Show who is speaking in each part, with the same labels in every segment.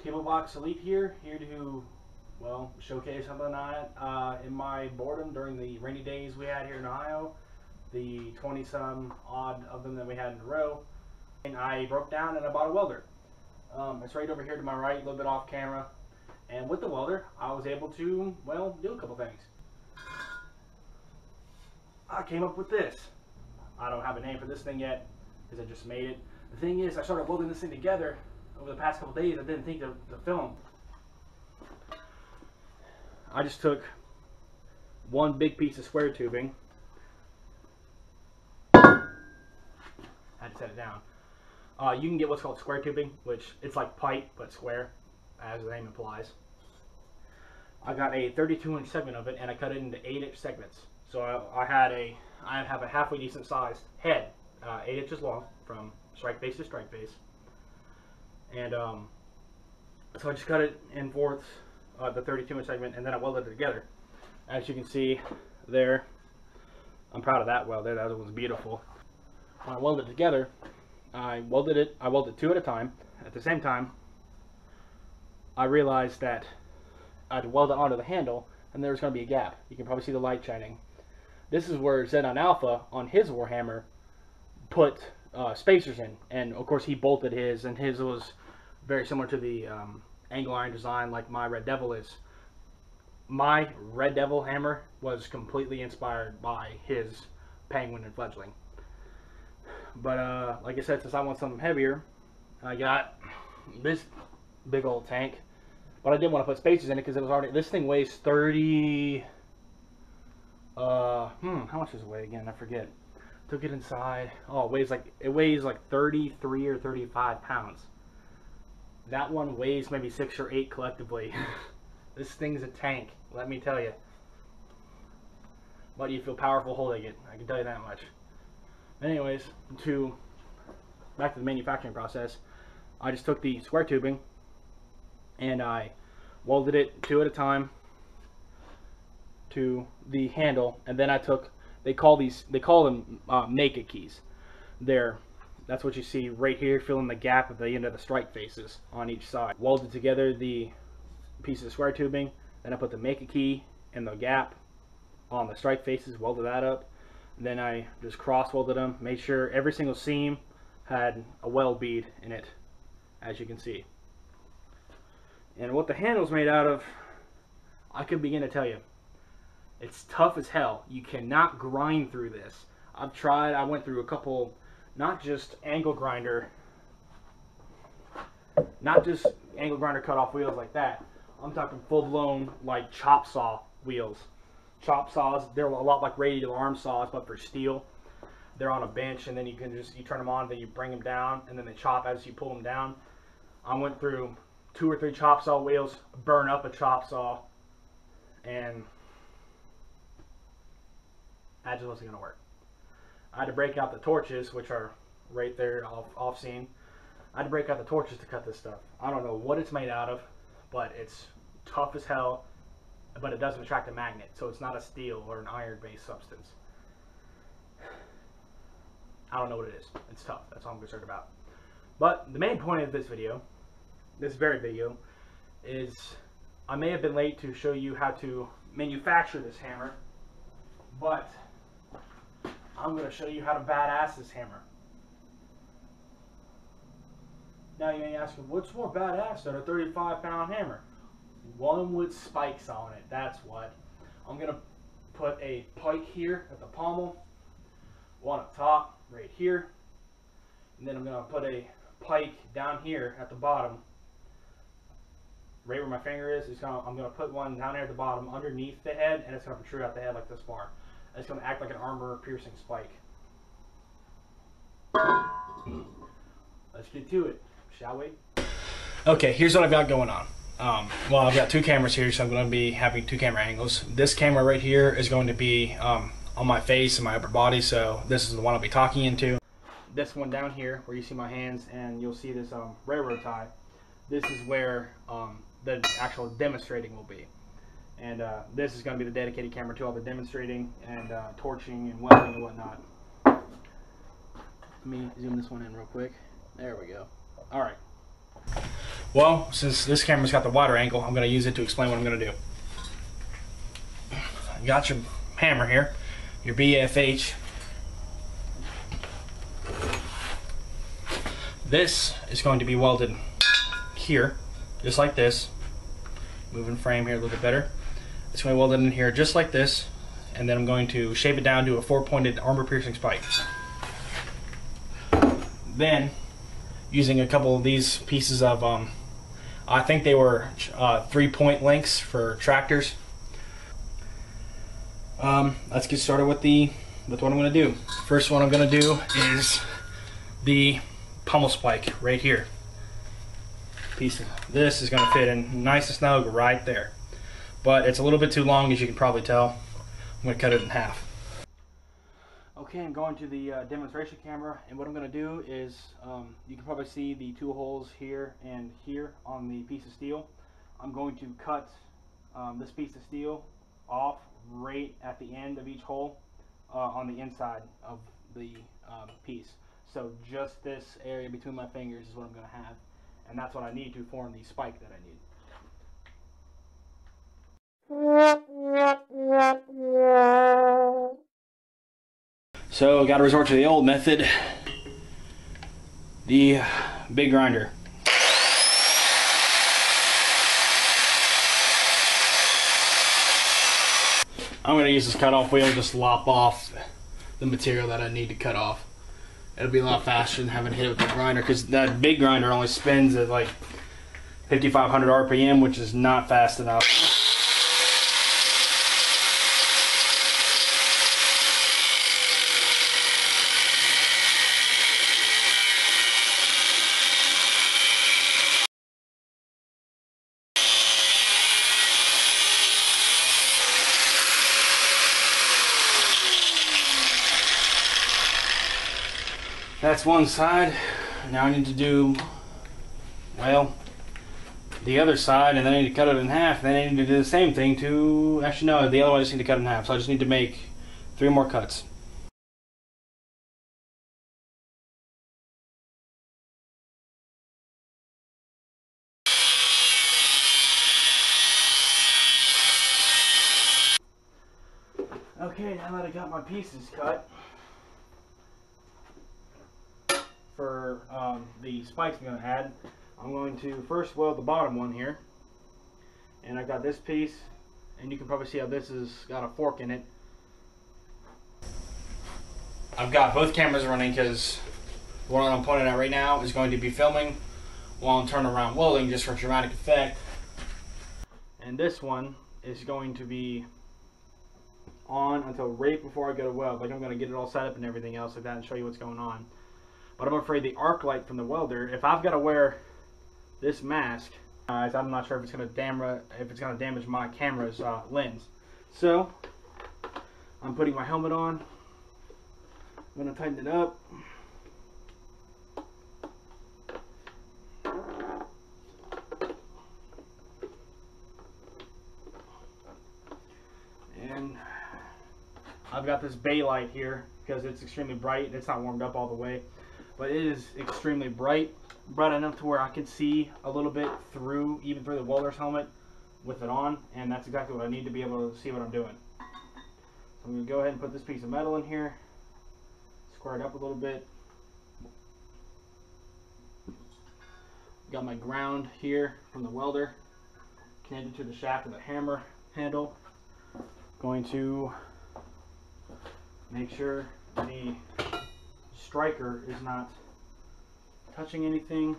Speaker 1: Cable Box Elite here to, well, showcase something in my boredom during the rainy days we had here in Ohio, the 20-some odd of them that we had in a row, and I broke down and I bought a welder. It's right over here to my right, a little bit off camera, and with the welder I was able to, well, do a couple things. I came up with this. I don't have a name for this thing yet because I just made it. The thing is, I started welding this thing together over the past couple days. I didn't think to film. I just took one big piece of square tubing. I had to set it down. You can get what's called square tubing, which it's like pipe but square, as the name implies. I got a 32-inch segment of it, and I cut it into 8-inch segments. So I have a halfway decent sized head, 8 inches long from strike base to strike base, and so I just cut it in fourths, the 32-inch segment, and then I welded it together. As you can see there, I'm proud of that weld there. That was beautiful. When I welded it together, I welded two at a time. At the same time, I realized that I had to weld it onto the handle, and there was going to be a gap. You can probably see the light shining. This is where ZednoughtAlpha on his Warhammer put spacers in, and of course he bolted his, and his was very similar to the angle iron design like my Red Devil is. My Red Devil hammer was completely inspired by his Penguin and Fledgling. But like I said, since I want something heavier, I got this big old tank. But I didn't want to put spacers in it because it was already, this thing weighs 30. How much does it weigh again? I forget. Took it inside. Oh, it weighs like 33 or 35 pounds. That one weighs maybe 6 or 8 collectively. This thing's a tank, let me tell you. But you feel powerful holding it, I can tell you that much. Anyways, back to the manufacturing process. I just took the square tubing and I welded it 2 at a time to the handle, and then I took, they call them naked keys. That's what you see right here, filling the gap at the end of the strike faces on each side. Welded together the piece of square tubing, then I put the make a key in the gap on the strike faces, welded that up, and then I just cross welded them, made sure every single seam had a weld bead in it, as you can see. And what the handle's made out of, I could begin to tell you. It's tough as hell. You cannot grind through this. I've tried. I went through a couple, not just angle grinder cut-off wheels like that. I'm talking full-blown like chop saw wheels. Chop saws, they're a lot like radial arm saws, but for steel. They're on a bench, and then you turn them on, then you bring them down, and then they chop as you pull them down. I went through 2 or 3 chop saw wheels, burn up a chop saw, and that just wasn't going to work. I had to break out the torches, which are right there off scene. I had to break out the torches to cut this stuff. I don't know what it's made out of, but it's tough as hell, but it doesn't attract a magnet, so it's not a steel or an iron-based substance. I don't know what it is. It's tough. That's all I'm concerned about. But the main point of this video, this very video, is I may have been late to show you how to manufacture this hammer, but I'm going to show you how to badass this hammer. Now you may ask, what's more badass than a 35-pound hammer? One with spikes on it, that's what. I'm going to put a pike here at the pommel, one up top, right here, and then I'm going to put a pike down here at the bottom, right where my finger is. I'm going to put one down there at the bottom underneath the head, and it's going to protrude out the head like this far. It's going to act like an armor-piercing spike. Let's get to it, shall we? Okay, here's what I've got going on. Well, I've got 2 cameras here, so I'm going to be having 2 camera angles. This camera right here is going to be on my face and my upper body, so this is the one I'll be talking into. This one down here, where you see my hands, and you'll see this railroad tie. This is where the actual demonstrating will be. And this is going to be the dedicated camera to all the demonstrating and torching and welding and whatnot. Let me zoom this one in real quick. There we go. Alright. Well, since this camera's got the wider angle, I'm going to use it to explain what I'm going to do. You got your hammer here, your BFH. This is going to be welded here, just like this. Moving frame here a little bit better. It's going to be welded in here just like this, and then I'm going to shape it down to a 4-pointed armor-piercing spike. Then, using a couple of these pieces of, I think they were 3-point links for tractors. Let's get started with what I'm going to do. First one I'm going to do is the pommel spike right here. Piece of this is going to fit in nice and snug right there, but it's a little bit too long, as you can probably tell. I'm going to cut it in half. Okay, I'm going to the demonstration camera, and what I'm going to do is, you can probably see the 2 holes here and here on the piece of steel. I'm going to cut this piece of steel off right at the end of each hole on the inside of the piece. So just this area between my fingers is what I'm going to have, and that's what I need to form the spike that I need. So got to resort to the old method, the big grinder. I'm going to use this cutoff wheel to just lop off the material that I need to cut off. It'll be a lot faster than having to hit it with the grinder, because that big grinder only spins at like 5,500 RPM, which is not fast enough. That's one side. Now I need to do, well, the other side, and then I need to cut it in half. Then I need to do the same thing to, actually no, the other one I just need to cut it in half. So I just need to make 3 more cuts. Okay, now that I got my pieces cut for the spikes I'm going to add, I'm going to first weld the bottom one here. And I got this piece, and you can probably see how this has got a fork in it. I've got both cameras running because what I'm pointing at right now is going to be filming while I'm turning around welding, just for dramatic effect. And this one is going to be on until right before I go to weld. Like, I'm going to get it all set up and everything else like that and show you what's going on. But I'm afraid the arc light from the welder, if I've got to wear this mask, I'm not sure if it's going to damage my camera's lens. So I'm putting my helmet on. I'm going to tighten it up. And I've got this bay light here because it's extremely bright. It's not warmed up all the way, but it is extremely bright enough to where I can see a little bit through, even through the welder's helmet with it on, and that's exactly what I need to be able to see what I'm doing. So I'm going to go ahead and put this piece of metal in here, square it up a little bit. Got my ground here from the welder connected to the shaft of the hammer handle. Going to make sure the striker is not touching anything.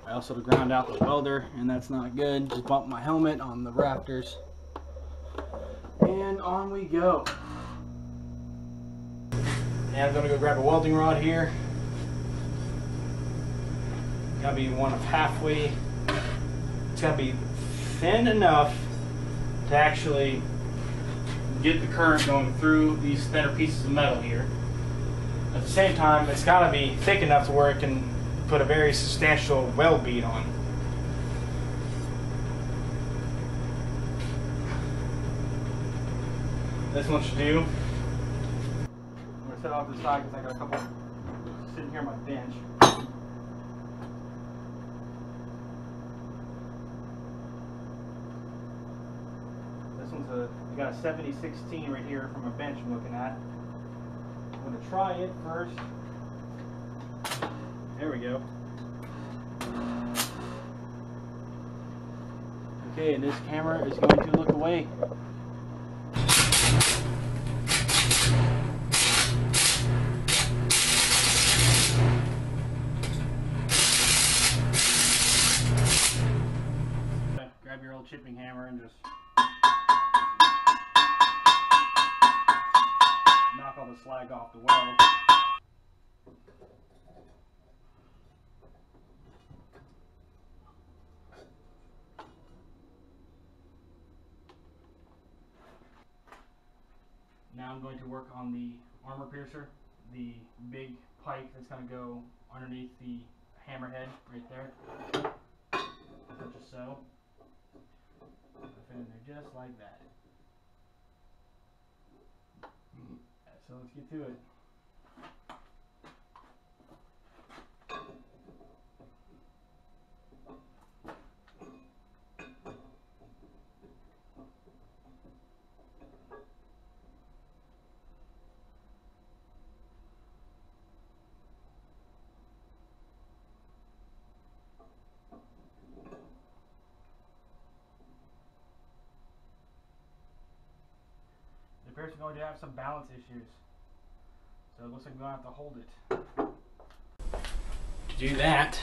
Speaker 1: I also ground out the welder, and that's not good. Just bumped my helmet on the rafters. And on we go. And I'm going to go grab a welding rod here. Gotta be one of halfway. It's gotta be thin enough to actually get the current going through these thinner pieces of metal here. At the same time, it's got to be thick enough to where it can put a very substantial weld bead on. This one should do. I'm going to set off this side because I got a couple sitting here on my bench. one's I got a 7016 right here from a bench I'm looking at. I'm going to try it first. There we go. Okay, and this camera is going to look away. Grab your old chipping hammer and just knock all the slag off the weld. Now I'm going to work on the armor piercer, the big pike that's going to go underneath the hammerhead right there, just so. Fit in there just like that. So let's get to it. The piercer is going to have some balance issues, so it looks like we're going to have to hold it. To do that,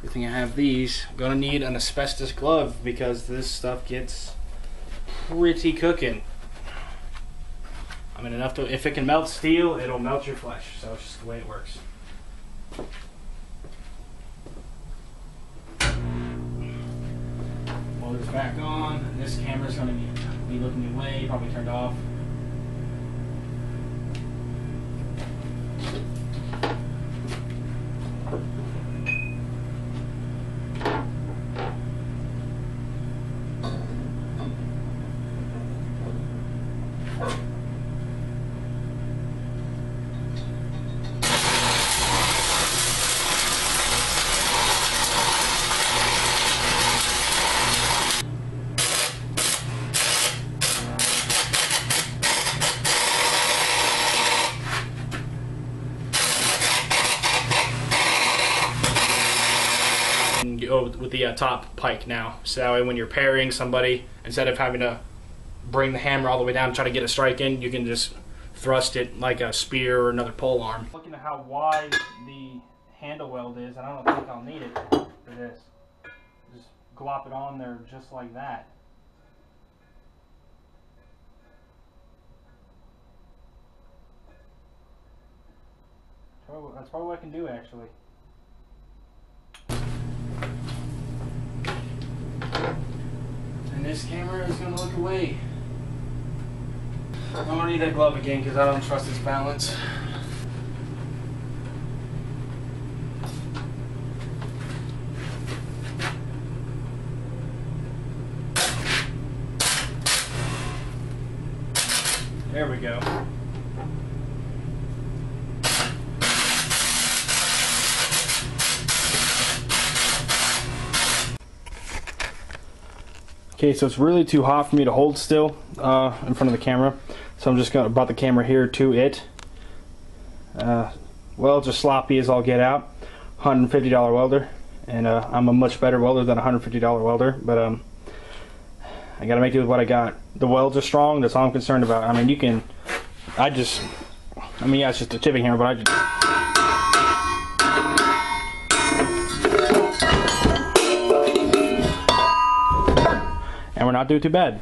Speaker 1: good thing I have these. I'm going to need an asbestos glove because this stuff gets pretty cooking. I mean, enough to, if it can melt steel, it'll melt your flesh, so it's just the way it works. Motor's back on. This camera's going to be looking away, probably turned off. With the top pike now, so that way when you're parrying somebody, instead of having to bring the hammer all the way down and try to get a strike in, you can just thrust it like a spear or another pole arm. Looking at how wide the handle weld is, and I don't think I'll need it for this. Just glop it on there just like that. That's probably what I can do actually. And this camera is going to look away. I'm going to need that glove again because I don't trust its balance. There we go. Okay, so it's really too hot for me to hold still in front of the camera, so I'm just going to brought the camera here to it. Well, just sloppy as all get out. $150 welder, and I'm a much better welder than a $150 welder, but I got to make do with what I got. The welds are strong. That's all I'm concerned about. I mean, you can. Yeah, it's just a chipping hammer, but I just. And we're not doing too bad,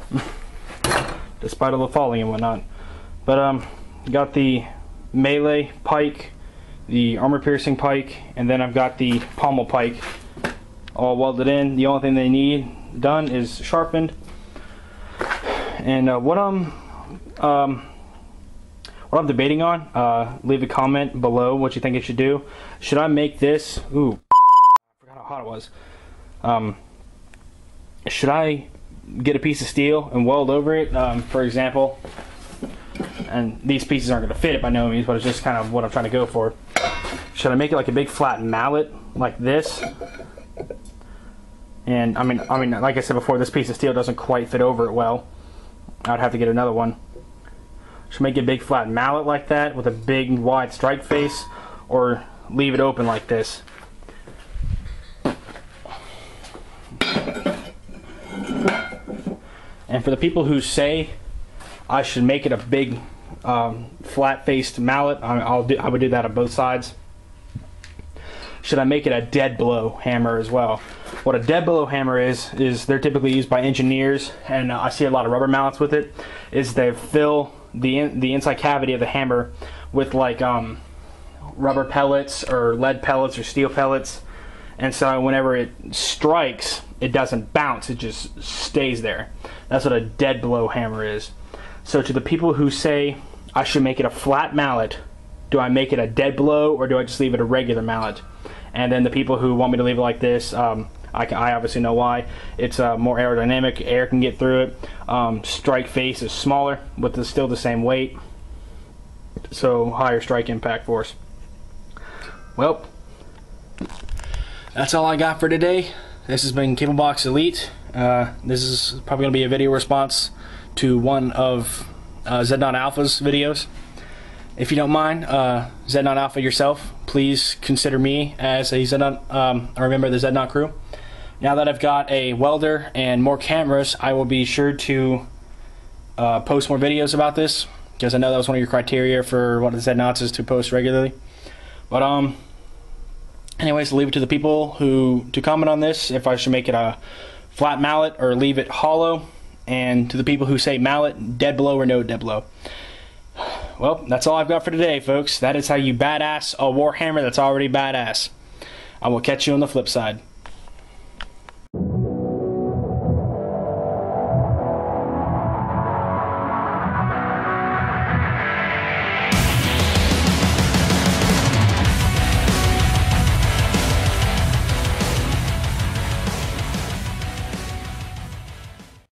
Speaker 1: despite all the falling and whatnot. But got the melee pike, the armor piercing pike, and then I've got the pommel pike all welded in. The only thing they need done is sharpened. And what I'm debating on, leave a comment below what you think I should do. Should I make this? Ooh, I forgot how hot it was. Should I get a piece of steel and weld over it, for example? And these pieces aren't going to fit it by no means, but it's just kind of what I'm trying to go for. Should I make it like a big flat mallet like this? And I mean, like I said before, this piece of steel doesn't quite fit over it well. I would have to get another one. Should make a big flat mallet like that with a big wide strike face, or leave it open like this. And for the people who say I should make it a big flat-faced mallet, I would do that on both sides. Should I make it a dead blow hammer as well? What a dead blow hammer is they're typically used by engineers, and I see a lot of rubber mallets with it, is they fill the inside cavity of the hammer with like rubber pellets or lead pellets or steel pellets, and so whenever it strikes, it doesn't bounce, it just stays there. That's what a dead blow hammer is. So to the people who say I should make it a flat mallet, do I make it a dead blow or do I just leave it a regular mallet? And then the people who want me to leave it like this, I obviously know why. It's more aerodynamic, air can get through it. Strike face is smaller, but still the same weight, so higher strike impact force. Well, that's all I got for today. This has been Cablebox Elite. This is probably going to be a video response to one of ZednoughtAlpha's videos. If you don't mind, ZednoughtAlpha yourself, please consider me as a a member of the Zednought crew. Now that I've got a welder and more cameras, I will be sure to post more videos about this, because I know that was one of your criteria for what the Zednoughts is to post regularly. But anyways, leave it to the people to comment on this, if I should make it a flat mallet or leave it hollow, and to the people who say mallet, dead blow or no dead blow. Well, that's all I've got for today, folks. That is how you badass a warhammer that's already badass. I will catch you on the flip side.